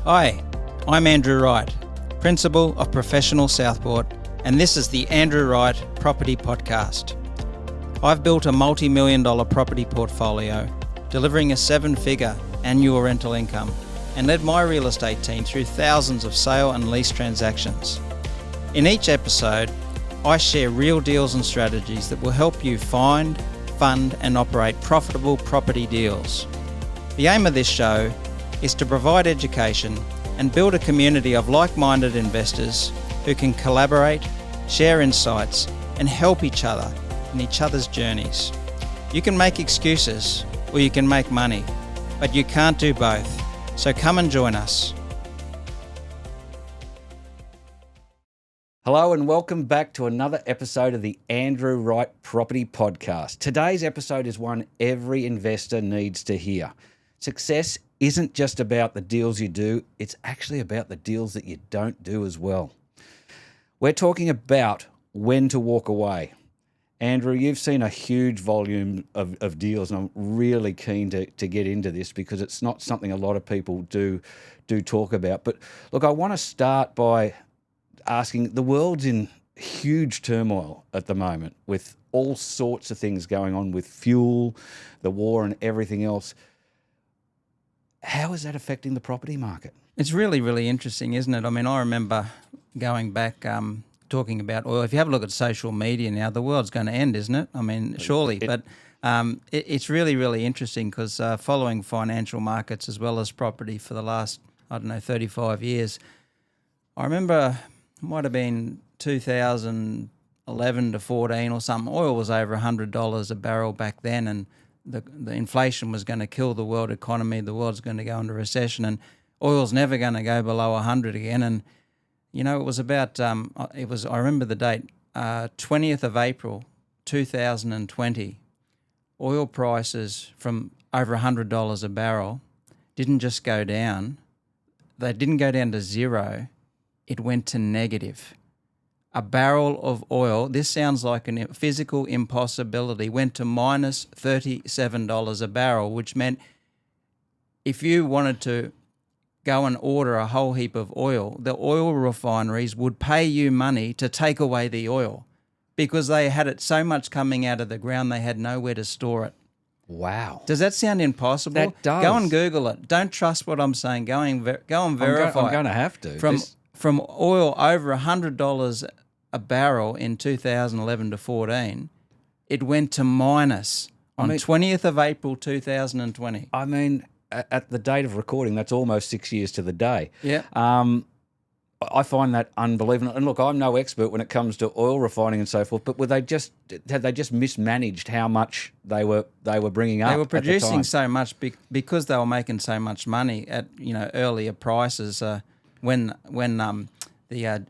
Hi, I'm Andrew Wright, Principal of Professional Southport, and this is the Andrew Wright Property Podcast. I've built a multi-million-dollar property portfolio, delivering a seven-figure annual rental income, and led my real estate team through thousands of sale and lease transactions. In each episode, I share real deals and strategies that will help you find, fund, and operate profitable property deals. The aim of this show is to provide education and build a community of like-minded investors who can collaborate, share insights, and help each other in each other's journeys. You can make excuses or you can make money, but you can't do both. So come and join us. Hello and welcome back to another episode of the Andrew Wright Property Podcast. Today's episode is one every investor needs to hear. Success isn't just about the deals you do, it's actually about the deals that you don't do as well. We're talking about when to walk away. Andrew, you've seen a huge volume of deals, and I'm really keen to get into this because it's not something a lot of people do talk about. But look, I want to start by asking, the world's in huge turmoil at the moment with all sorts of things going on with fuel, the war and everything else. How is that affecting the property market? It's really, really interesting, isn't it? I mean, I remember going back talking about oil. If you have a look at social media now, the world's going to end, isn't it? I mean, surely. But it's really, really interesting because following financial markets as well as property for the last, 35 years, I remember it might have been 2011 to 14 or something. Oil was over $100 a barrel back then, and the inflation was going to kill the world economy. The world's going to go into recession, and oil's never going to go below 100 again. And you know, it was about I remember the date, 20th of April 2020. Oil prices from over $100 a barrel didn't just go down. They didn't go down to zero. It went to negative. A barrel of oil, this sounds like a physical impossibility, went to minus $37 a barrel, which meant if you wanted to go and order a whole heap of oil, the oil refineries would pay you money to take away the oil because they had it so much coming out of the ground they had nowhere to store it. Wow. Does that sound impossible? That does. Go and Google it. Don't trust what I'm saying. Go and verify. I'm going to have to. From oil over $100 a barrel in 2011 to 14, it went to minus on 20th of April 2020. I mean, at the date of recording, that's almost 6 years to the day. Yeah. I find that unbelievable. And look, I'm no expert when it comes to oil refining and so forth, but had they just mismanaged how much they were bringing up? They were at the producing time? so much because they were making so much money at earlier prices. When the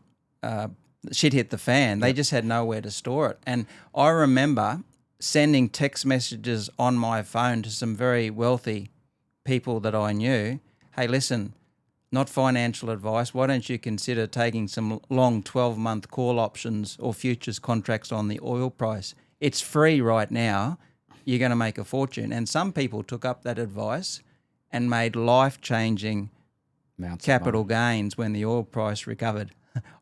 shit hit the fan, they just had nowhere to store it. And I remember sending text messages on my phone to some very wealthy people that I knew. Hey, listen, not financial advice. Why don't you consider taking some long 12-month call options or futures contracts on the oil price? It's free right now. You're going to make a fortune. And some people took up that advice and made life-changing capital gains when the oil price recovered.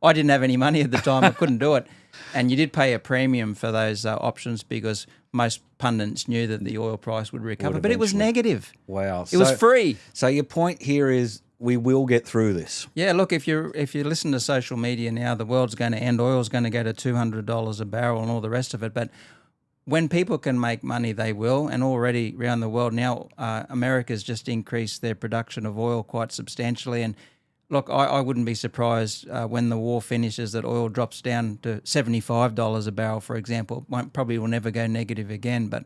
I didn't have any money at the time. I couldn't do it. And you did pay a premium for those options because most pundits knew that the oil price would recover. But it was negative. Wow. It was free. So your point here is we will get through this. Yeah, look, if you listen to social media now, the world's going to end. Oil's going to go to $200 a barrel and all the rest of it. But when people can make money, they will. And already around the world now, America's just increased their production of oil quite substantially. And look, I wouldn't be surprised when the war finishes that oil drops down to $75 a barrel, for example. Probably will never go negative again, but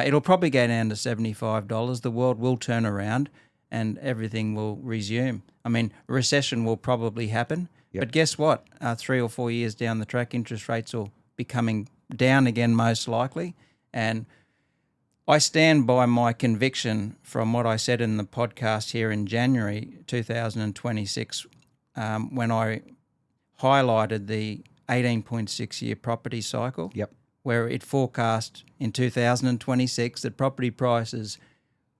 it'll probably go down to $75. The world will turn around and everything will resume. I mean, a recession will probably happen, but guess what? 3 or 4 years down the track, interest rates will be coming down again most likely. And I stand by my conviction from what I said in the podcast here in January 2026 when I highlighted the 18.6-year property cycle, where it forecast in 2026 that property prices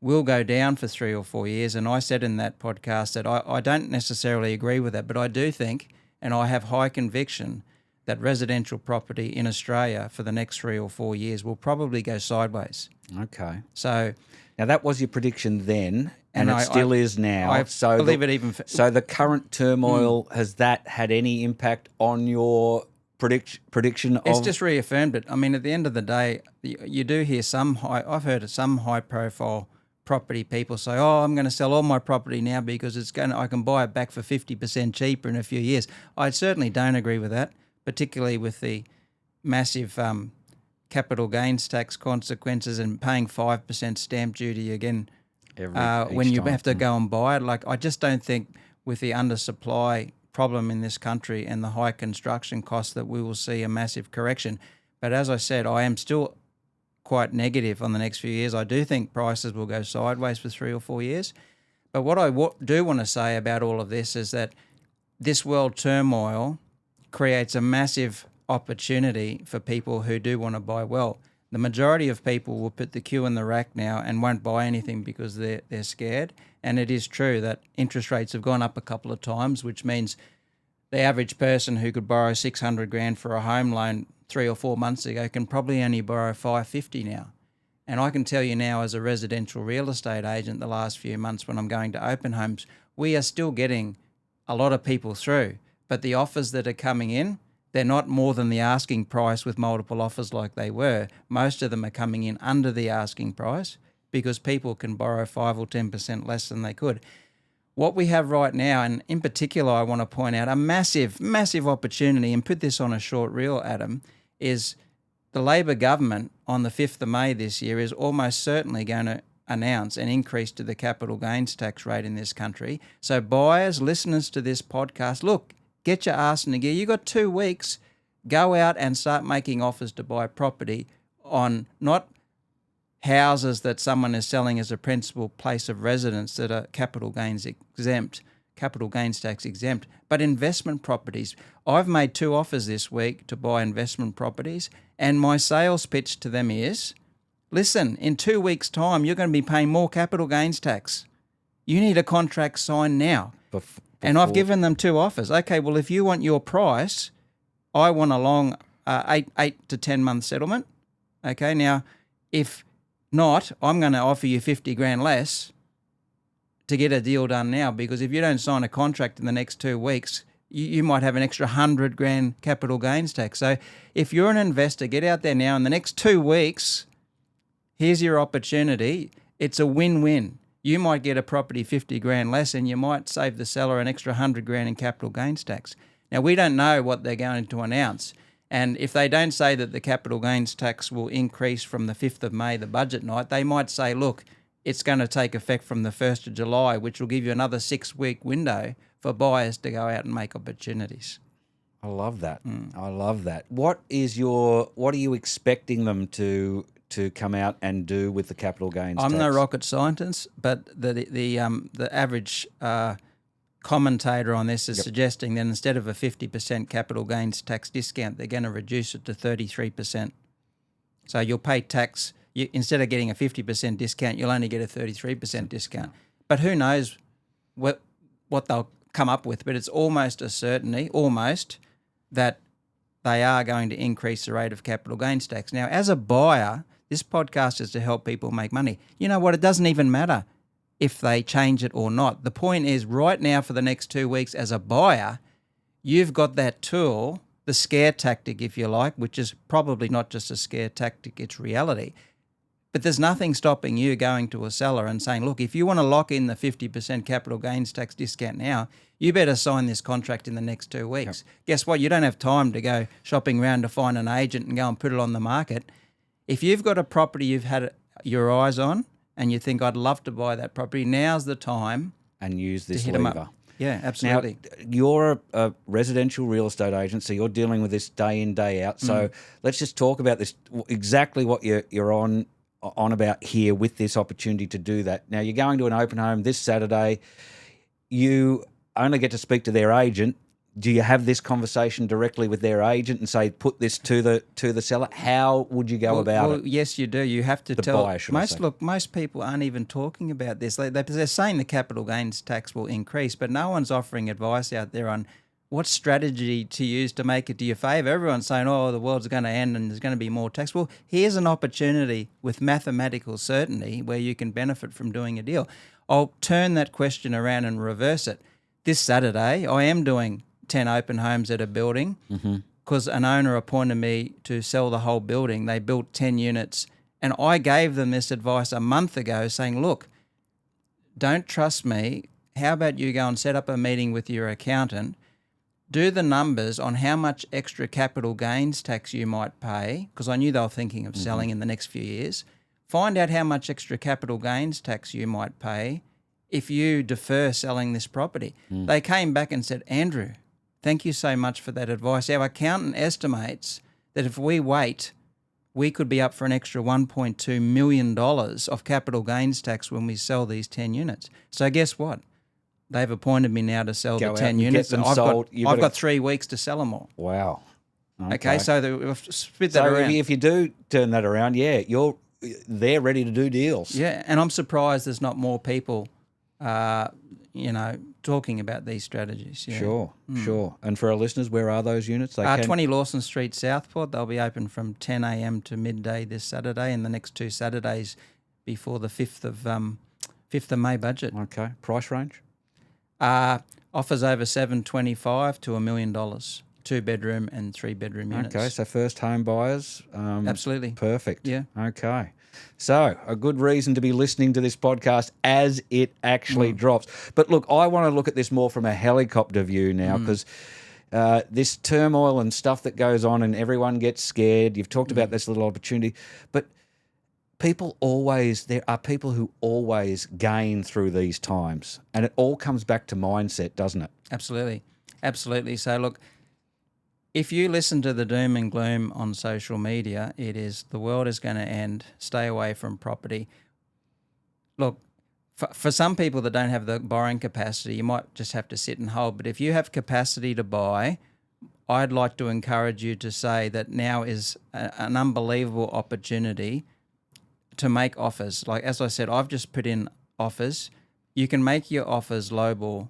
will go down for 3 or 4 years. And I said in that podcast that I don't necessarily agree with that, but I do think, and I have high conviction, that residential property in Australia for the next 3 or 4 years will probably go sideways. Okay. So now that was your prediction then, and it I still is now. I believe it even. So the current turmoil, has that had any impact on your prediction of? It's just reaffirmed it. I mean, at the end of the day, you do hear I've heard some high-profile property people say, "Oh, I'm going to sell all my property now because I can buy it back for 50% cheaper in a few years." I certainly don't agree with that, particularly with the massive capital gains tax consequences and paying 5% stamp duty again when you have to go and buy it. Like, I just don't think with the undersupply problem in this country and the high construction costs that we will see a massive correction. But as I said, I am still quite negative on the next few years. I do think prices will go sideways for 3 or 4 years. But what I do want to say about all of this is that this world turmoil creates a massive opportunity for people who do want to buy well. The majority of people will put the queue in the rack now and won't buy anything because they're scared. And it is true that interest rates have gone up a couple of times, which means the average person who could borrow 600 grand for a home loan 3 or 4 months ago can probably only borrow 550 now. And I can tell you now, as a residential real estate agent, the last few months when I'm going to open homes, we are still getting a lot of people through. But the offers that are coming in, they're not more than the asking price with multiple offers like they were. Most of them are coming in under the asking price because people can borrow 5 or 10% less than they could. What we have right now, and in particular I want to point out a massive, massive opportunity, and put this on a short reel, Adam, is the Labor government on the 5th of May this year is almost certainly going to announce an increase to the capital gains tax rate in this country. So buyers, listeners to this podcast, look, get your arse in the gear. You've got 2 weeks. Go out and start making offers to buy property on not houses that someone is selling as a principal place of residence that are capital gains tax exempt, but investment properties. I've made 2 offers this week to buy investment properties, and my sales pitch to them is, listen, in 2 weeks' time, you're going to be paying more capital gains tax. You need a contract signed now. And I've given them 2 offers. Okay, well, if you want your price, I want a long 8 to 10 month settlement. Okay, now, if not, I'm going to offer you 50 grand less to get a deal done now, because if you don't sign a contract in the next 2 weeks, you might have an extra 100 grand capital gains tax. So if you're an investor, get out there now. In the next 2 weeks, here's your opportunity. It's a win-win. You might get a property 50 grand less, and you might save the seller an extra 100 grand in capital gains tax. Now, we don't know what they're going to announce. And if they don't say that the capital gains tax will increase from the 5th of May, the budget night, they might say, look, it's going to take effect from the 1st of July, which will give you another 6-week window for buyers to go out and make opportunities. I love that. I love that. What are you expecting them to come out and do with the capital gains tax? I'm no rocket scientist, but the average commentator on this is suggesting that instead of a 50% capital gains tax discount, they're going to reduce it to 33%. So you'll pay tax, instead of getting a 50% discount, you'll only get a 33% discount. But who knows what they'll come up with, but it's almost a certainty, that they are going to increase the rate of capital gains tax. Now, as a buyer, this podcast is to help people make money. You know what? It doesn't even matter if they change it or not. The point is, right now for the next 2 weeks as a buyer, you've got that tool, the scare tactic, if you like, which is probably not just a scare tactic, it's reality. But there's nothing stopping you going to a seller and saying, look, if you want to lock in the 50% capital gains tax discount now, you better sign this contract in the next 2 weeks. Yep. Guess what? You don't have time to go shopping around to find an agent and go and put it on the market. If you've got a property you've had your eyes on, and you think, I'd love to buy that property, now's the time. And use this lever. lever. Yeah, absolutely. Now, you're a residential real estate agent, so you're dealing with this day in, day out. So let's just talk about this, exactly what you're on about here with this opportunity to do that. Now, you're going to an open home this Saturday. You only get to speak to their agent. do you have this conversation directly with their agent and say, put this to the seller? How would you go about it? Yes, you do. You have to The tell buyer, should I say. most people aren't even talking about this. They're saying the capital gains tax will increase, but no one's offering advice out there on what strategy to use to make it to your favour. Everyone's saying, oh, the world's going to end and there's going to be more tax. Well, here's an opportunity with mathematical certainty where you can benefit from doing a deal. I'll turn that question around and reverse it. This Saturday, I am doing 10 open homes at a building because an owner appointed me to sell the whole building. They built 10 units and I gave them this advice a month ago saying, look, don't trust me. How about you go and set up a meeting with your accountant, do the numbers on how much extra capital gains tax you might pay, because I knew they were thinking of selling in the next few years. Find out how much extra capital gains tax you might pay if you defer selling this property. They came back and said, Andrew, thank you so much for that advice. Our accountant estimates that if we wait, we could be up for an extra $1.2 million of capital gains tax when we sell these 10 units. So guess what? They've appointed me now to sell Go the out 10 and units. get them I've sold. I've got 3 weeks to sell them all. Wow. Okay, so we've split that So around. if you do turn that around, they're ready to do deals. Yeah, and I'm surprised there's not more people, talking about these strategies. Yeah. Sure. And for our listeners, where are those units? 20 Lawson Street, Southport. They'll be open from 10 a.m. to midday this Saturday, and the next 2 Saturdays before the 5th of May budget. Okay. Price range? Offers over $725,000 to $1 million. 2-bedroom and 3-bedroom units. Okay, so first home buyers. Absolutely. Perfect. Yeah. Okay. So a good reason to be listening to this podcast as it actually drops. But look, I want to look at this more from a helicopter view now because this turmoil and stuff that goes on and everyone gets scared. You've talked about this little opportunity, but there are people who always gain through these times, and it all comes back to mindset, doesn't it? Absolutely. So look, if you listen to the doom and gloom on social media, it is the world is going to end, stay away from property. Look, for some people that don't have the borrowing capacity, you might just have to sit and hold. But if you have capacity to buy, I'd like to encourage you to say that now is an unbelievable opportunity to make offers. Like, as I said, I've just put in offers. You can make your offers lowball.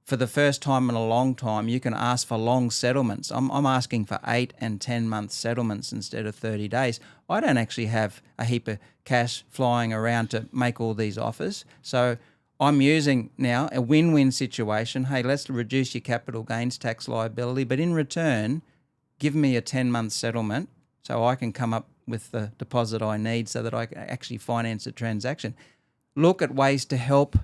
For the first time in a long time, you can ask for long settlements. I'm asking for 8 and 10 month settlements instead of 30 days. I don't actually have a heap of cash flying around to make all these offers. So I'm using now a win-win situation. Hey, let's reduce your capital gains tax liability, but in return, give me a 10-month settlement so I can come up with the deposit I need so that I can actually finance a transaction. Look at ways to help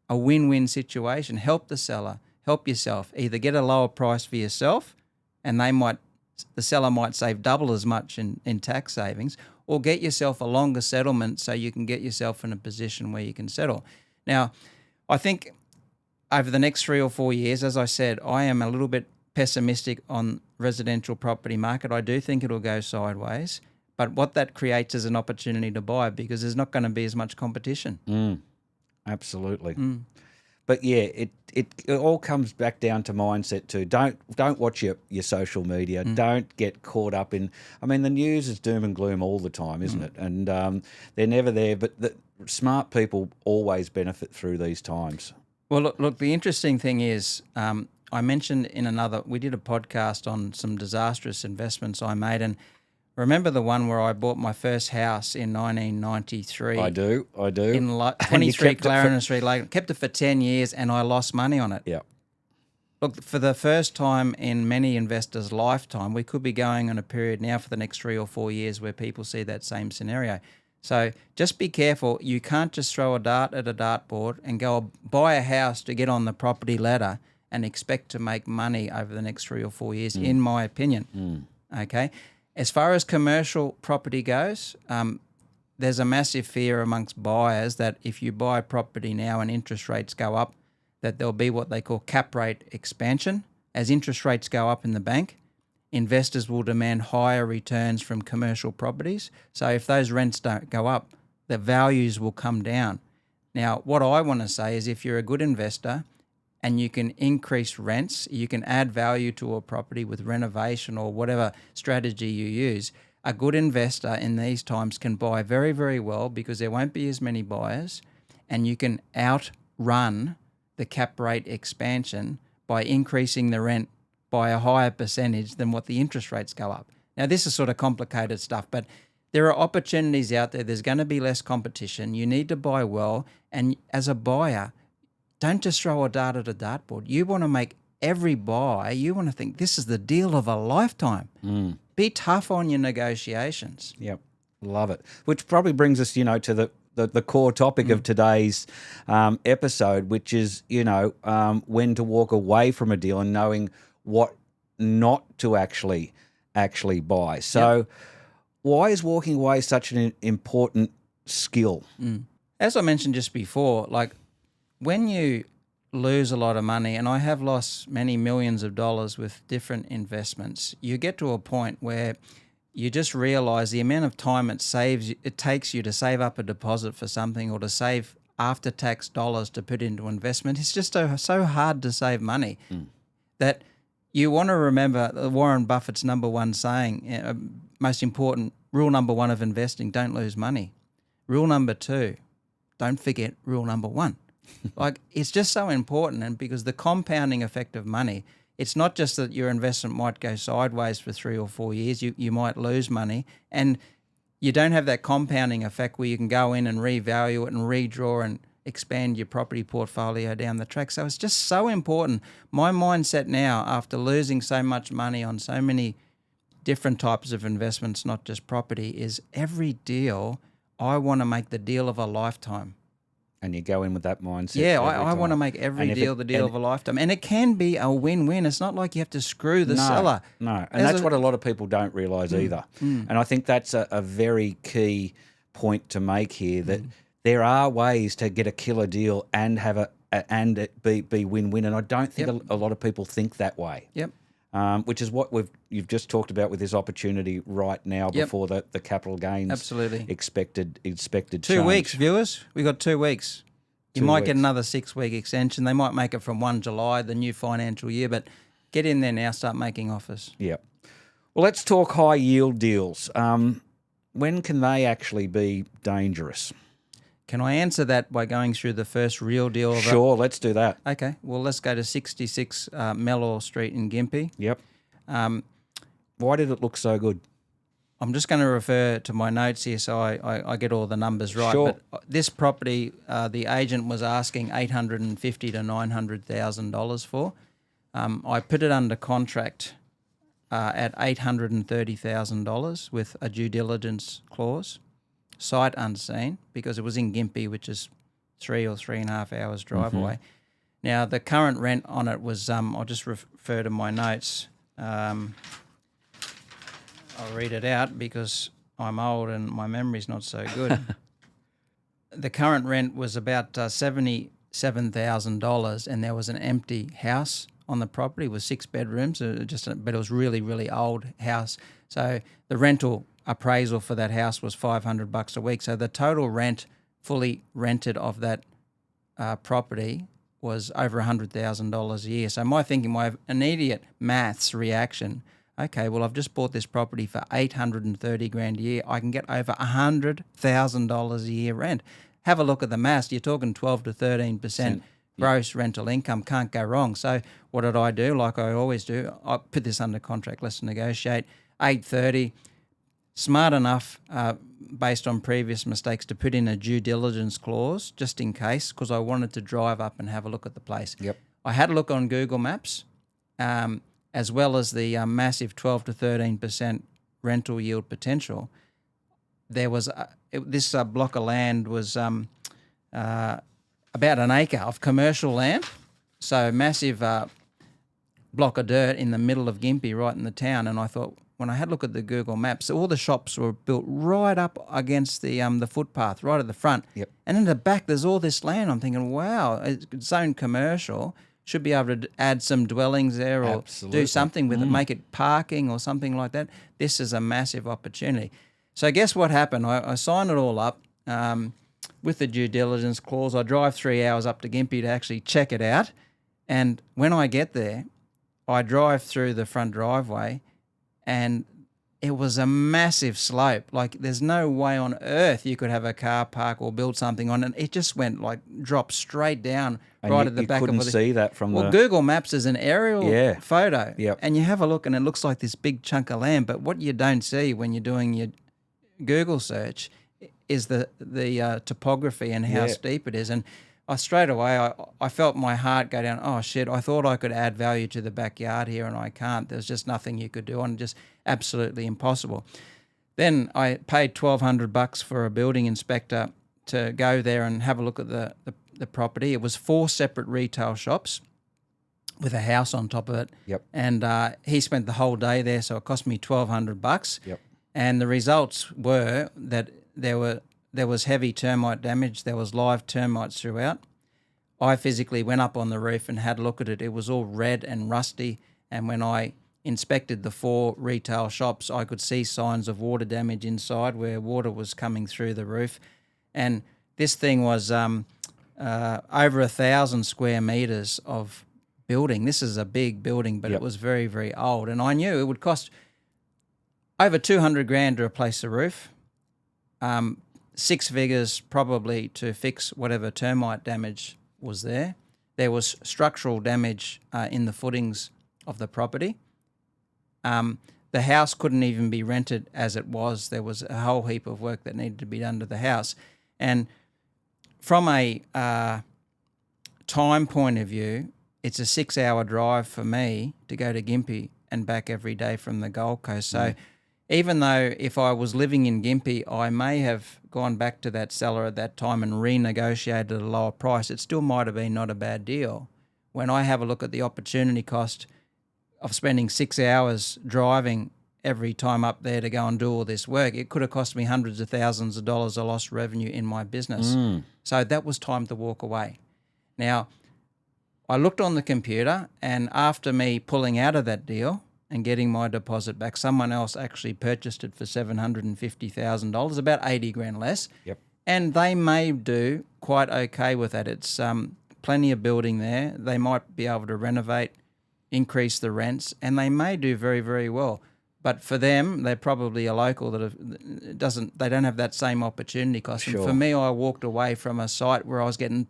a win-win situation. Help the seller, help yourself. Either get a lower price for yourself and the seller might save double as much in tax savings, or get yourself a longer settlement so you can get yourself in a position where you can settle. Now, I think over the next 3 or 4 years, as I said, I am a little bit pessimistic on residential property market. I do think it'll go sideways, but what that creates is an opportunity to buy because there's not going to be as much competition. Absolutely. But yeah, it all comes back down to mindset too. Don't watch your social media. Don't get caught up in. I mean, the news is doom and gloom all the time, isn't it? And they're never there. But the smart people always benefit through these times. Well, look. The interesting thing is, I mentioned we did a podcast on some disastrous investments I made, and remember the one where I bought my first house in 1993? I do. In 23 Clarendon Street, kept it for 10 years and I lost money on it. Yeah. Look, for the first time in many investors' lifetime, we could be going on a period now for the next 3 or 4 years where people see that same scenario. So just be careful. You can't just throw a dart at a dartboard and go buy a house to get on the property ladder and expect to make money over the next 3 or 4 years, in my opinion. Okay? As far as commercial property goes, there's a massive fear amongst buyers that if you buy property now and interest rates go up, that there'll be what they call cap rate expansion. As interest rates go up in the bank, investors will demand higher returns from commercial properties. So if those rents don't go up, the values will come down. Now, what I want to say is if you're a good investor, and you can increase rents, you can add value to a property with renovation or whatever strategy you use, a good investor in these times can buy very, very well because there won't be as many buyers, and you can outrun the cap rate expansion by increasing the rent by a higher percentage than what the interest rates go up. Now, this is sort of complicated stuff, but there are opportunities out there. There's going to be less competition. You need to buy well. And as a buyer, don't just throw a dart at a dartboard. You want to make every buy, you want to think this is the deal of a lifetime. Be tough on your negotiations. Yep, love it. Which probably brings us, to the core topic of today's episode, which is, when to walk away from a deal and knowing what not to actually buy. So why is walking away such an important skill? As I mentioned just before, like when you lose a lot of money, and I have lost many millions of dollars with different investments, you get to a point where you just realize the amount of time it takes you to save up a deposit for something or to save after-tax dollars to put into investment. It's just so hard to save money that you want to remember Warren Buffett's number one saying, most important, rule number one of investing, don't lose money. Rule number two, don't forget rule number one. Like, it's just so important, and because the compounding effect of money, it's not just that your investment might go sideways for 3 or 4 years, you might lose money, and you don't have that compounding effect where you can go in and revalue it and redraw and expand your property portfolio down the track. So it's just so important. My mindset now, after losing so much money on so many different types of investments, not just property, is every deal, I want to make the deal of a lifetime. And you go in with that mindset. Yeah, I want to make every deal the deal of a lifetime. And it can be a win-win. It's not like you have to screw the seller. No, and that's what a lot of people don't realise either. And I think that's a very key point to make here, that there are ways to get a killer deal and have and it be win-win. And I don't think a lot of people think that way. Yep. Which is what you've just talked about with this opportunity right now before the capital gains expected 2 weeks, viewers. We got 2 weeks. You might get another 6-week extension. They might make it from 1 July, the new financial year, but get in there now, start making offers. Yeah. Well, let's talk high yield deals. When can they actually be dangerous? Can I answer that by going through the first real deal? Sure, let's do that. Okay, well, let's go to 66 Mellor Street in Gympie. Yep. Why did it look so good? I'm just going to refer to my notes here so I get all the numbers right. Sure. But this property, the agent was asking $850,000 to $900,000 for. I put it under contract at $830,000 with a due diligence clause. Sight unseen, because it was in Gympie, which is 3 or 3.5 hours drive away. Now, the current rent on it was, I'll just refer to my notes. I'll read it out because I'm old and my memory's not so good. The current rent was about $77,000, and there was an empty house on the property with 6 bedrooms, but it was really, really old house. So the rental appraisal for that house was $500 a week. So the total rent, fully rented of that property, was over $100,000 a year. So my immediate maths reaction, okay, well, I've just bought this property for $830,000 a year. I can get over $100,000 a year rent. Have a look at the maths. You're talking 12 to 13% gross rental income. Can't go wrong. So what did I do? Like I always do, I put this under contract. Let's negotiate. $830,000. Smart enough, based on previous mistakes, to put in a due diligence clause just in case, because I wanted to drive up and have a look at the place. Yep. I had a look on Google Maps, as well as the massive 12 to 13% rental yield potential. There was this block of land was about an acre of commercial land, so massive block of dirt in the middle of Gympie, right in the town. And I thought, when I had a look at the Google Maps, all the shops were built right up against the footpath, right at the front. Yep. And in the back, there's all this land. I'm thinking, wow, it's zoned commercial. Should be able to add some dwellings there or do something with it, make it parking or something like that. This is a massive opportunity. So guess what happened? I signed it all up with the due diligence clause. I drive 3 hours up to Gympie to actually check it out. And when I get there, I drive through the front driveway and it was a massive slope. Like there's no way on earth you could have a car park or build something on it. It just went like dropped straight down And right you, at the you back couldn't of the. see that from Well, the... Google Maps is an aerial photo, Yep. and you have a look, and it looks like this big chunk of land. But what you don't see when you're doing your Google search is the topography and how steep it is. And straight away, I felt my heart go down. Oh shit! I thought I could add value to the backyard here, and I can't. There's just nothing you could do, and just absolutely impossible. Then I paid $1,200 for a building inspector to go there and have a look at the property. It was 4 separate retail shops with a house on top of it. Yep. And he spent the whole day there, so it cost me $1,200. Yep. And the results were that there was heavy termite damage. There was live termites throughout. I physically went up on the roof and had a look at it. It was all red and rusty. And when I inspected the 4 retail shops, I could see signs of water damage inside where water was coming through the roof. And this thing was over 1,000 square meters of building. This is a big building, but it was very, very old. And I knew it would cost over $200,000 to replace the roof, 6 figures probably to fix whatever termite damage was there. There was structural damage in the footings of the property. The house couldn't even be rented as it was. There was a whole heap of work that needed to be done to the house. And from a time point of view, it's a 6-hour drive for me to go to Gympie and back every day from the Gold Coast. So even though if I was living in Gympie, I may have gone back to that seller at that time and renegotiated a lower price, it still might have been not a bad deal. When I have a look at the opportunity cost of spending 6 hours driving every time up there to go and do all this work, it could have cost me hundreds of thousands of dollars of lost revenue in my business. So that was time to walk away. Now, I looked on the computer, and after me pulling out of that deal and getting my deposit back, someone else actually purchased it for $750,000, about $80,000 less. Yep. And they may do quite okay with that. It's plenty of building there. They might be able to renovate, increase the rents, and they may do very, very well. But for them, they're probably a local that they don't have that same opportunity cost. Sure. And for me, I walked away from a site where I was getting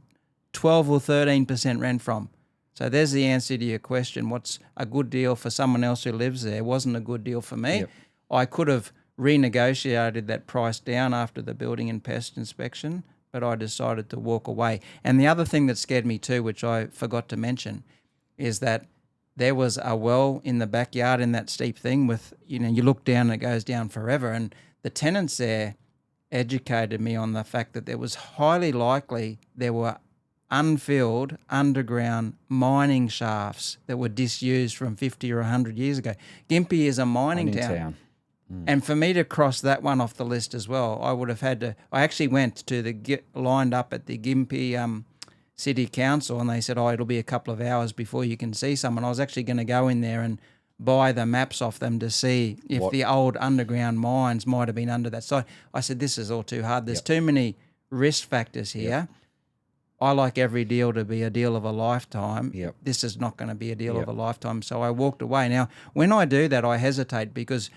12 or 13% rent from. So there's the answer to your question. What's a good deal for someone else who lives there wasn't a good deal for me. Yep. I could have renegotiated that price down after the building and pest inspection, but I decided to walk away. And the other thing that scared me too, which I forgot to mention, is that there was a well in the backyard in that steep thing with, you look down and it goes down forever. And the tenants there educated me on the fact that there was highly likely there were unfilled underground mining shafts that were disused from 50 or 100 years ago. Gympie is a mining town. And for me to cross that one off the list as well, I would have had to. I actually went to lined up at the Gympie City Council, and they said, "Oh, it'll be a couple of hours before you can see someone." I was actually going to go in there and buy the maps off them to see if the old underground mines might have been under that site. I said, "This is all too hard. There's too many risk factors here." I like every deal to be a deal of a lifetime. This is not going to be a deal of a lifetime. So I walked away. Now, when I do that, I hesitate because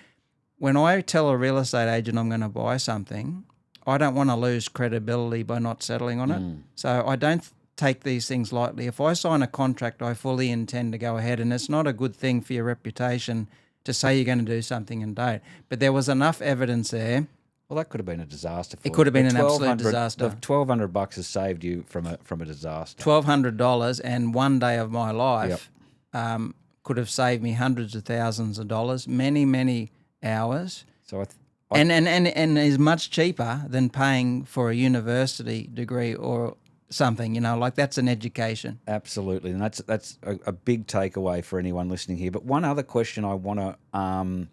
when I tell a real estate agent I'm going to buy something, I don't want to lose credibility by not settling on it. So I don't take these things lightly. If I sign a contract, I fully intend to go ahead, and it's not a good thing for your reputation to say you're going to do something and don't. But there was enough evidence there. Well, that could have been a disaster for you. It could have been an absolute disaster. The $1,200 has saved you from a disaster. $1,200 and one day of my life could have saved me hundreds of thousands of dollars, many, many hours. So and is much cheaper than paying for a university degree or something, like that's an education. Absolutely, and that's a big takeaway for anyone listening here. But one other question I want to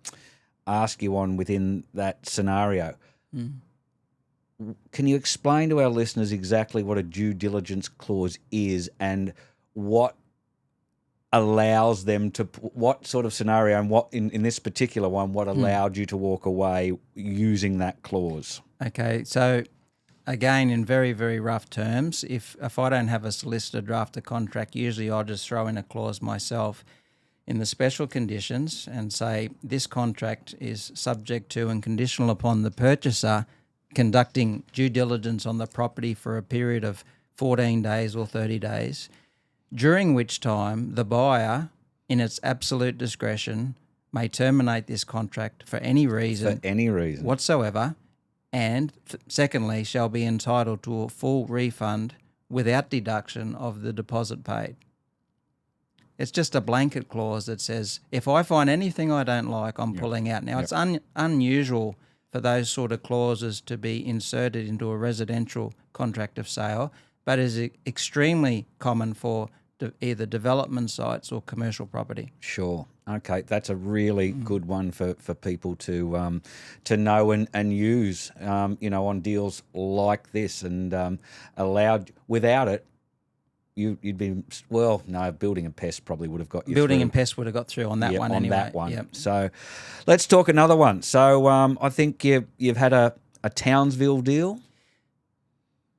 ask you on within that scenario. Can you explain to our listeners exactly what a due diligence clause is and what allows them to, what sort of scenario and what in this particular one, what allowed you to walk away using that clause? Okay, so again, in very, very rough terms, if I don't have a solicitor draft a contract, usually I'll just throw in a clause myself in the special conditions and say this contract is subject to and conditional upon the purchaser conducting due diligence on the property for a period of 14 days or 30 days, during which time the buyer, in its absolute discretion, may terminate this contract for any reason whatsoever, and secondly, shall be entitled to a full refund without deduction of the deposit paid. It's just a blanket clause that says, if I find anything I don't like, I'm pulling out. Now, it's unusual for those sort of clauses to be inserted into a residential contract of sale, but is extremely common for either development sites or commercial property. Sure. Okay, that's a really good one for people to know and use, on deals like this, and allowed without it. You'd be, well, no, building and pest probably would have got you Building through. and pest would have got through on that one anyway. On that one. Yep. So let's talk another one. So I think you've had a Townsville deal.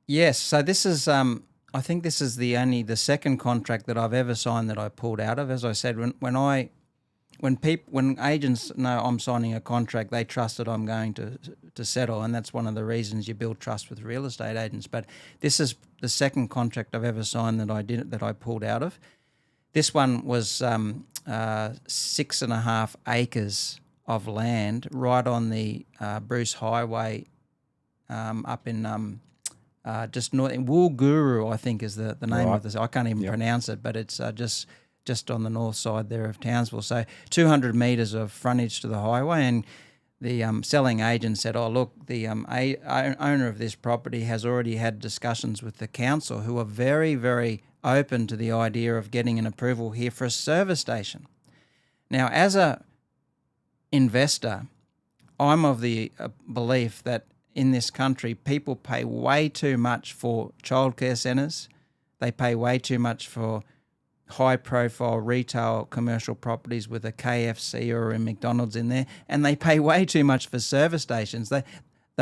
Yes. So this is, I think this is the second contract that I've ever signed that I pulled out of. As I said, when agents know I'm signing a contract, they trust that I'm going to settle, and that's one of the reasons you build trust with real estate agents. But this is the second contract I've ever signed that I pulled out of. This one was 6.5 acres of land right on the Bruce Highway up in just north. Woolgooroo, I think, is the name of this. I can't even pronounce it, but it's just on the north side there of Townsville. So 200 metres of frontage to the highway, and the selling agent said, oh, look, the owner of this property has already had discussions with the council, who are very, very open to the idea of getting an approval here for a service station. Now, as a investor, I'm of the belief that in this country, people pay way too much for childcare centres. They pay way too much for high-profile retail commercial properties with a KFC or a McDonald's in there, and they pay way too much for service stations. The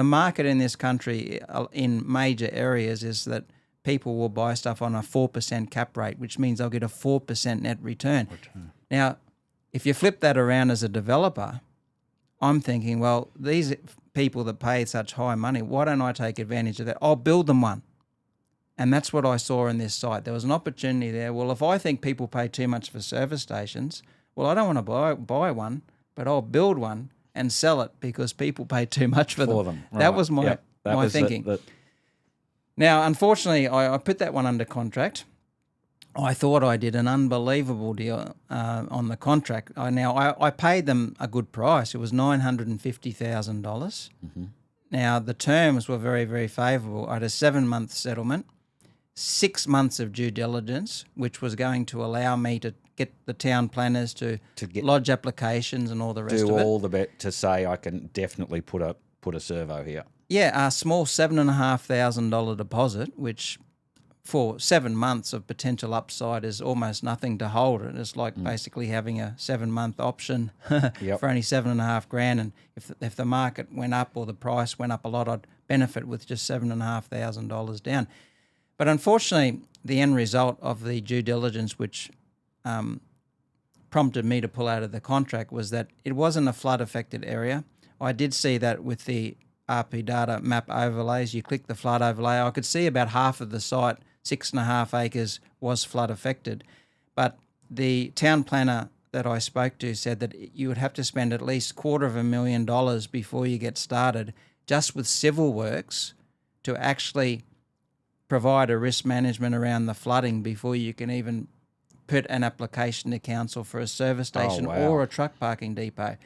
market in this country in major areas is that people will buy stuff on a 4% cap rate, which means they'll get a 4% net return. Now, if you flip that around as a developer, I'm thinking, well, these people that pay such high money, why don't I take advantage of that? I'll build them one. And that's what I saw in this site. There was an opportunity there. Well, if I think people pay too much for service stations, well, I don't want to buy one, but I'll build one and sell it because people pay too much for them. Right. That was my thinking. Now, unfortunately, I put that one under contract. I thought I did an unbelievable deal on the contract. I paid them a good price. It was $950,000. Mm-hmm. Now, the terms were very, very favourable. I had a 7-month settlement, 6 months of due diligence, which was going to allow me to get the town planners to lodge applications and all the rest of it. Do all the bit to say I can definitely put a servo here. Yeah, a small $7,500 deposit, which for 7 months of potential upside is almost nothing to hold it. It's like basically having a 7-month option for only $7,500. And if the market went up or the price went up a lot, I'd benefit with just $7,500 down. But unfortunately, the end result of the due diligence, which prompted me to pull out of the contract, was that it wasn't a flood-affected area. I did see that with the RP data map overlays. You click the flood overlay, I could see about half of the site, 6.5 acres, was flood affected. But the town planner that I spoke to said that you would have to spend at least $250,000 before you get started just with civil works to actually provide a risk management around the flooding before you can even put an application to council for a service station or a truck parking depot.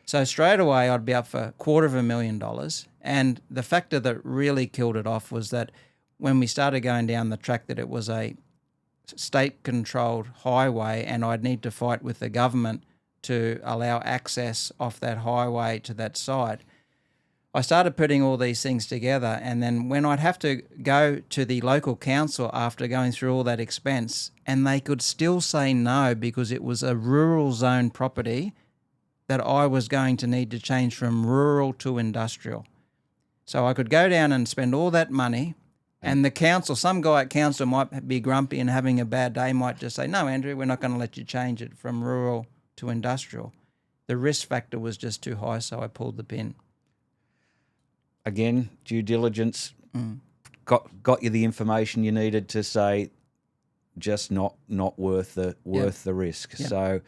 So straight away I'd be up for $250,000. And the factor that really killed it off was that when we started going down the track that it was a state-controlled highway and I'd need to fight with the government to allow access off that highway to that site, I started putting all these things together. And then when I'd have to go to the local council after going through all that expense, and they could still say no because it was a rural zone property that I was going to need to change from rural to industrial. So I could go down and spend all that money, and the council, some guy at council might be grumpy and having a bad day, might just say, no, Andrew, we're not going to let you change it from rural to industrial. The risk factor was just too high, so I pulled the pin. Again, due diligence got you the information you needed to say, just not worth the risk. Yep. So,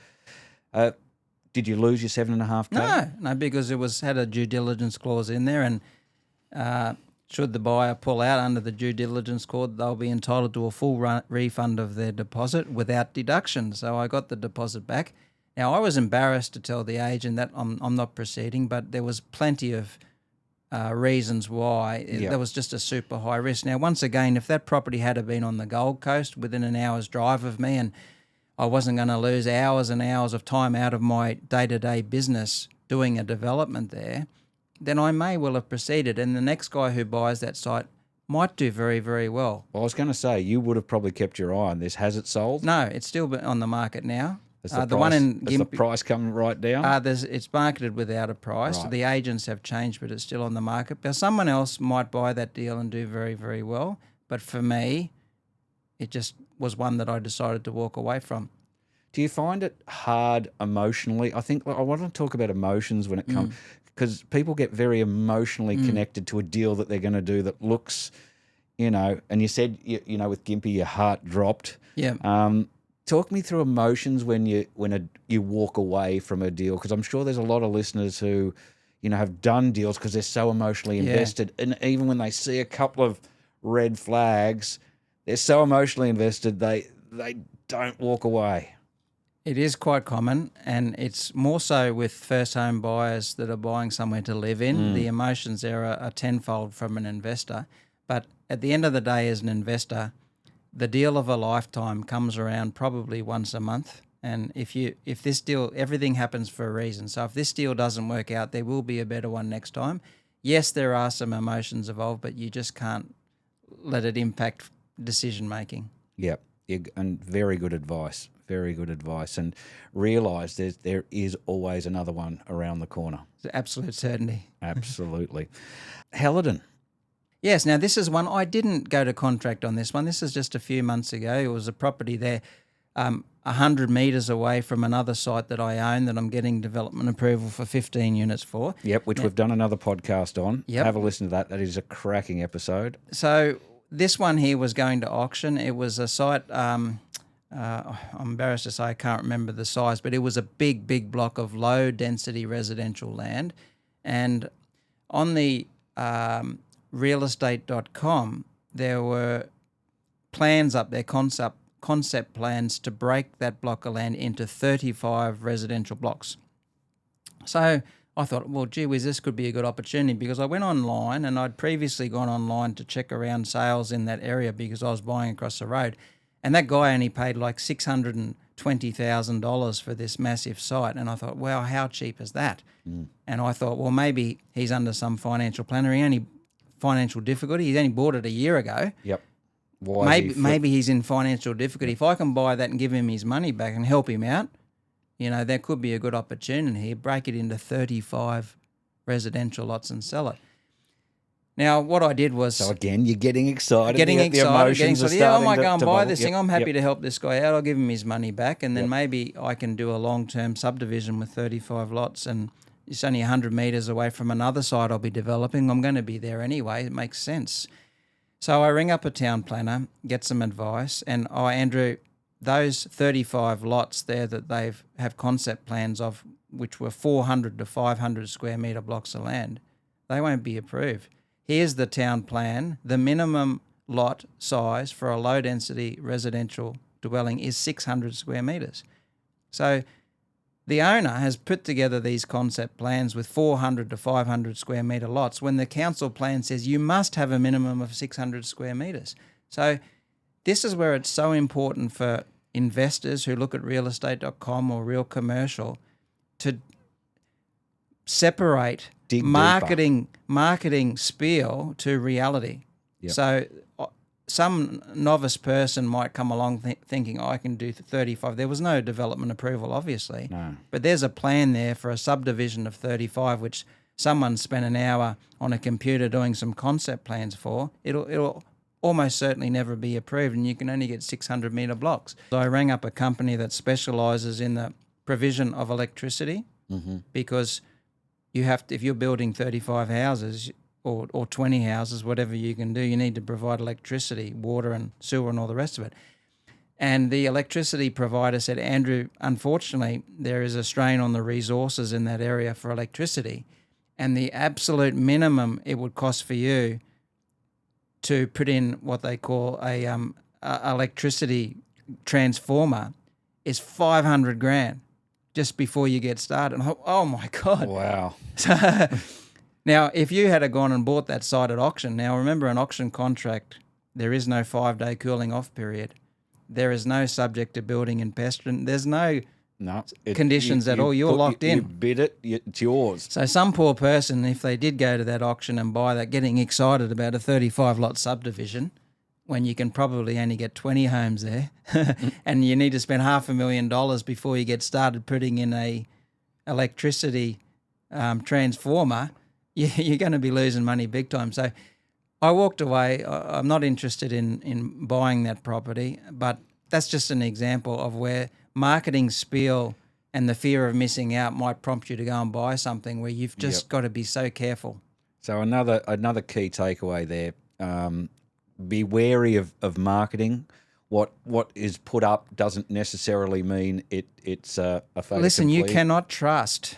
did you lose your 7.5K? No, because it had a due diligence clause in there, and should the buyer pull out under the due diligence clause, they'll be entitled to a full refund of their deposit without deduction. So I got the deposit back. Now, I was embarrassed to tell the agent that I'm not proceeding, but there was plenty of reasons why. Yep. There was just a super high risk. Now, once again, if that property had been on the Gold Coast within an hour's drive of me, and I wasn't going to lose hours and hours of time out of my day-to-day business doing a development there, then I may well have proceeded. And the next guy who buys that site might do very, very well. Well, I was going to say, you would have probably kept your eye on this. Has it sold? No, it's still on the market now. Has the price come right down? It's marketed without a price. Right. The agents have changed, but it's still on the market. Now, someone else might buy that deal and do very, very well. But for me, it just was one that I decided to walk away from. Do you find it hard emotionally? I think I want to talk about emotions when it comes, because people get very emotionally connected to a deal that they're going to do that looks, and you said, with Gympie, your heart dropped. Yeah. Talk me through emotions when you walk away from a deal, because I'm sure there's a lot of listeners who, have done deals because they're so emotionally invested, and even when they see a couple of red flags, they're so emotionally invested they don't walk away. It is quite common, and it's more so with first home buyers that are buying somewhere to live in. The emotions there are tenfold from an investor. But at the end of the day, as an investor, the deal of a lifetime comes around probably once a month. And if this deal, everything happens for a reason. So if this deal doesn't work out, there will be a better one next time. Yes, there are some emotions involved, but you just can't let it impact decision making. Yep, and very good advice. Very good advice. And realise there is always another one around the corner. It's absolute certainty. Absolutely. Helidon. Yes, now this is one, I didn't go to contract on this one. This is just a few months ago. It was a property there 100 metres away from another site that I own that I'm getting development approval for 15 units for. Yep, which we've done another podcast on. Yep. Have a listen to that. That is a cracking episode. So this one here was going to auction. It was a site, I'm embarrassed to say I can't remember the size, but it was a big, big block of low-density residential land. And on the realestate.com, there were plans up there, concept plans to break that block of land into 35 residential blocks. So I thought, well, gee whiz, this could be a good opportunity, because I went online, and I'd previously gone online to check around sales in that area because I was buying across the road. And that guy only paid like $620,000 for this massive site. And I thought, wow, how cheap is that? And I thought, well, maybe he's under some financial planner. Financial difficulty. He's only bought it a year ago. Yep. Maybe he's in financial difficulty. If I can buy that and give him his money back and help him out, there could be a good opportunity here. Break it into 35 residential lots and sell it. Now, what I did was... So again, you're getting excited. Yeah, I might go and buy this thing. Yep, I'm happy to help this guy out. I'll give him his money back, and then maybe I can do a long-term subdivision with 35 lots, and it's only 100 metres away from another site I'll be developing. I'm going to be there anyway. It makes sense. So I ring up a town planner, get some advice, and Andrew, those 35 lots there that they have concept plans of, which were 400 to 500 square metre blocks of land, they won't be approved. Here's the town plan. The minimum lot size for a low-density residential dwelling is 600 square metres. So the owner has put together these concept plans with 400 to 500 square metre lots when the council plan says you must have a minimum of 600 square metres. So this is where it's so important for investors who look at realestate.com or Real Commercial to separate marketing spiel to reality. Yep. So some novice person might come along thinking, I can do 35. There was no development approval, obviously. No. But there's a plan there for a subdivision of 35, which someone spent an hour on a computer doing some concept plans for, it'll almost certainly never be approved, and you can only get 600 metre blocks. So I rang up a company that specialises in the provision of electricity, because you have to, if you're building 35 houses or 20 houses, whatever you can do, you need to provide electricity, water and sewer and all the rest of it. And the electricity provider said, Andrew, unfortunately, there is a strain on the resources in that area for electricity, and the absolute minimum it would cost for you to put in what they call a electricity transformer is 500 grand just before you get started. And I thought, oh my God. Wow. So now, if you had gone and bought that site at auction, now remember, an auction contract, there is no 5-day cooling off period. There is no subject to building and pest, and there's no conditions at all. You're locked in. You bid it, it's yours. So some poor person, if they did go to that auction and buy that, getting excited about a 35-lot subdivision, when you can probably only get 20 homes there, and you need to spend $500,000 before you get started putting in a electricity transformer, you're going to be losing money big time. So I walked away. I'm not interested in buying that property, but that's just an example of where marketing spiel and the fear of missing out might prompt you to go and buy something where you've just got to be so careful. So another key takeaway there, be wary of marketing. What is put up doesn't necessarily mean it's a fait Listen, you accompli. cannot trust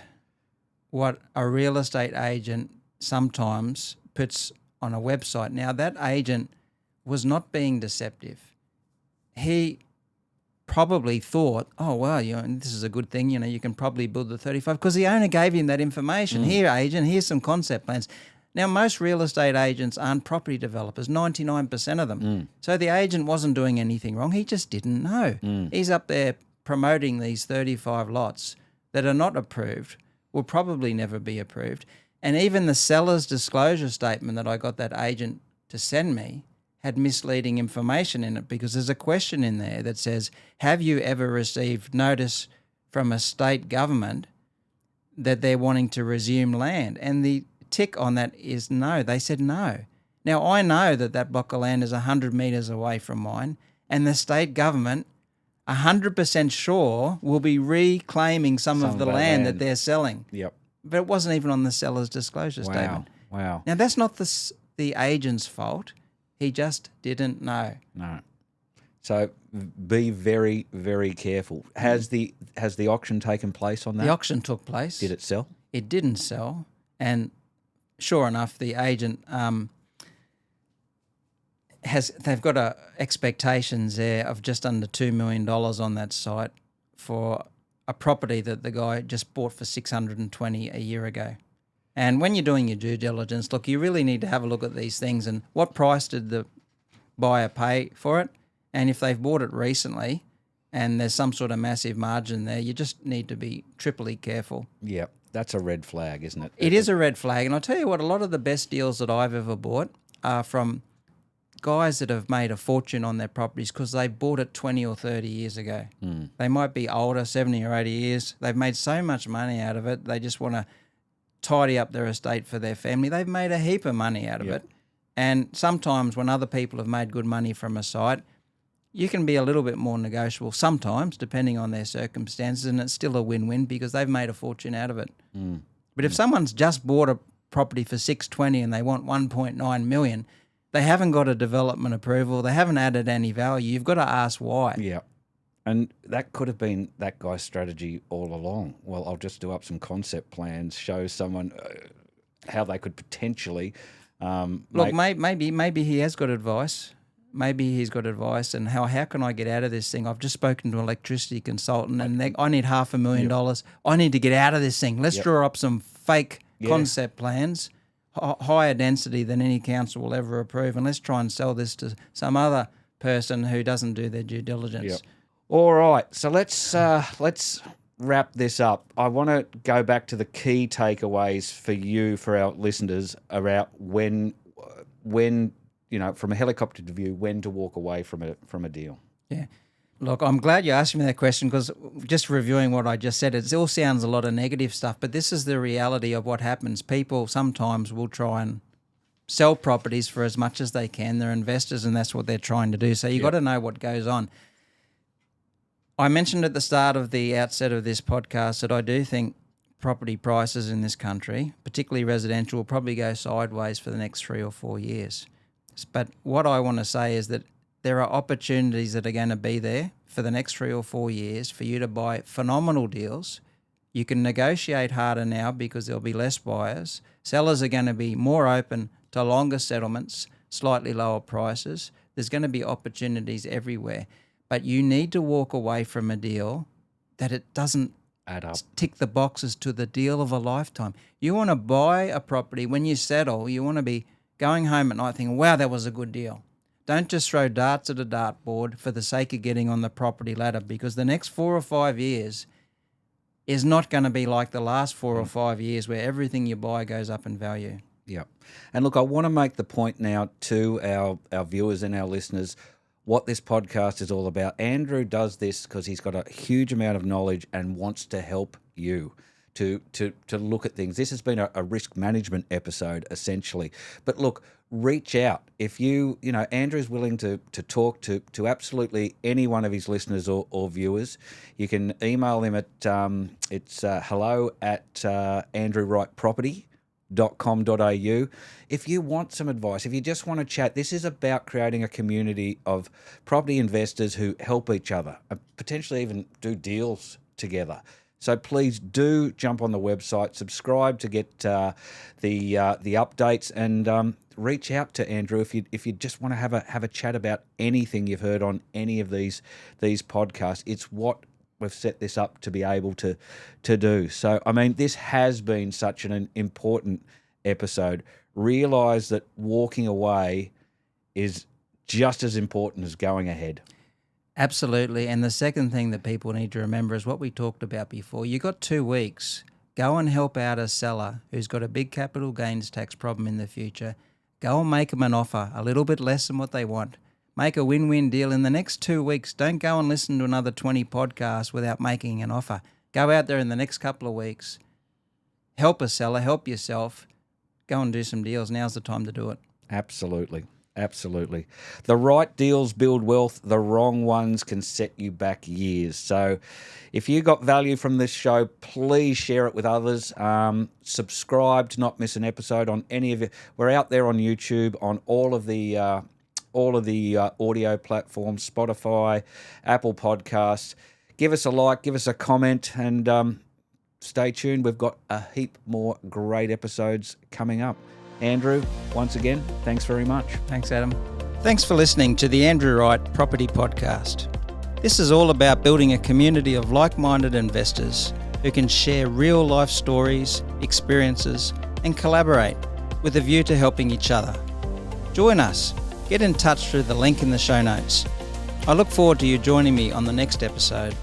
what a real estate agent sometimes puts on a website. Now, that agent was not being deceptive. He probably thought, oh, well, this is a good thing, you can probably build the 35, because the owner gave him that information. Here, agent, here's some concept plans. Now, most real estate agents aren't property developers, 99% of them. So the agent wasn't doing anything wrong. He just didn't know. He's up there promoting these 35 lots that are not approved, will probably never be approved. And even the seller's disclosure statement that I got that agent to send me had misleading information in it, because there's a question in there that says, have you ever received notice from a state government that they're wanting to resume land? And the tick on that is no. They said no. Now, I know that block of land is 100 metres away from mine, and the state government, 100% sure, will be reclaiming some of the land that they're selling. Yep. But it wasn't even on the seller's disclosure statement. Wow. Now, that's not the agent's fault. He just didn't know. No. So be very, very careful. Has the auction taken place on that? The auction took place. Did it sell? It didn't sell. And sure enough, the agent they've got expectations there of just under $2 million on that site for a property that the guy just bought for $620 a year ago. And when you're doing your due diligence, look, you really need to have a look at these things and what price did the buyer pay for it? And if they've bought it recently and there's some sort of massive margin there, you just need to be triply careful. Yep. That's a red flag, isn't it? It is a red flag. And I'll tell you what, a lot of the best deals that I've ever bought are from guys that have made a fortune on their properties because they bought it 20 or 30 years ago. They might be older, 70 or 80 years. They've made so much money out of it. They just want to tidy up their estate for their family. They've made a heap of money out of it. And sometimes when other people have made good money from a site, you can be a little bit more negotiable sometimes, depending on their circumstances, and it's still a win-win because they've made a fortune out of it. But if someone's just bought a property for $620 and they want $1.9 million, they haven't got a development approval, they haven't added any value, you've got to ask why. Yeah. And that could have been that guy's strategy all along. Well, I'll just do up some concept plans, show someone how they could potentially... Look, maybe he has got advice. Maybe he's got advice, and how can I get out of this thing? I've just spoken to an electricity consultant, and I need $500,000. I need to get out of this thing. Let's draw up some fake concept plans, higher density than any council will ever approve, and let's try and sell this to some other person who doesn't do their due diligence. Yep. All right, so let's wrap this up. I want to go back to the key takeaways for you, for our listeners, about when from a helicopter view, when to walk away from a deal. Yeah. Look, I'm glad you asked me that question because just reviewing what I just said, it all sounds a lot of negative stuff, but this is the reality of what happens. People sometimes will try and sell properties for as much as they can. They're investors and that's what they're trying to do. So you've got to know what goes on. I mentioned at the start of the outset of this podcast that I do think property prices in this country, particularly residential, will probably go sideways for the next 3 or 4 years. But what I want to say is that there are opportunities that are going to be there for the next 3 or 4 years for you to buy phenomenal deals. You can negotiate harder now because there'll be less buyers. Sellers are going to be more open to longer settlements, slightly lower prices. There's going to be opportunities everywhere. But you need to walk away from a deal that it doesn't Add up. tick the boxes to the deal of a lifetime. You want to buy a property, when you settle, you want to be going home at night thinking, wow, that was a good deal. Don't just throw darts at a dartboard for the sake of getting on the property ladder, because the next 4 or 5 years is not going to be like the last 4 or 5 years where everything you buy goes up in value. Yeah. And look, I want to make the point now to our viewers and our listeners what this podcast is all about. Andrew does this because he's got a huge amount of knowledge and wants to help you to look at things. This has been a risk management episode, essentially. But look, reach out. If Andrew's willing to talk to absolutely any one of his listeners or viewers. You can email him at hello@andrewwrightproperty.com.au. If you want some advice, if you just want to chat, this is about creating a community of property investors who help each other, potentially even do deals together. So please do jump on the website, subscribe to get the updates, and reach out to Andrew if you just want to have a chat about anything you've heard on any of these podcasts. It's what we've set this up to be able to do. So, I mean, this has been such an important episode. Realise that walking away is just as important as going ahead. Absolutely. And the second thing that people need to remember is what we talked about before. You got 2 weeks. Go and help out a seller who's got a big capital gains tax problem in the future. Go and make them an offer, a little bit less than what they want. Make a win-win deal in the next 2 weeks. Don't go and listen to another 20 podcasts without making an offer. Go out there in the next couple of weeks. Help a seller, help yourself. Go and do some deals. Now's the time to do it. Absolutely. Absolutely. The right deals build wealth. The wrong ones can set you back years. So if you got value from this show, please share it with others. Subscribe to not miss an episode on any of it. We're out there on YouTube, on all of the audio platforms, Spotify, Apple Podcasts. Give us a like, give us a comment, and stay tuned. We've got a heap more great episodes coming up. Andrew, once again, thanks very much. Thanks, Adam. Thanks for listening to the Andrew Wright Property Podcast. This is all about building a community of like-minded investors who can share real-life stories, experiences, and collaborate with a view to helping each other. Join us. Get in touch through the link in the show notes. I look forward to you joining me on the next episode.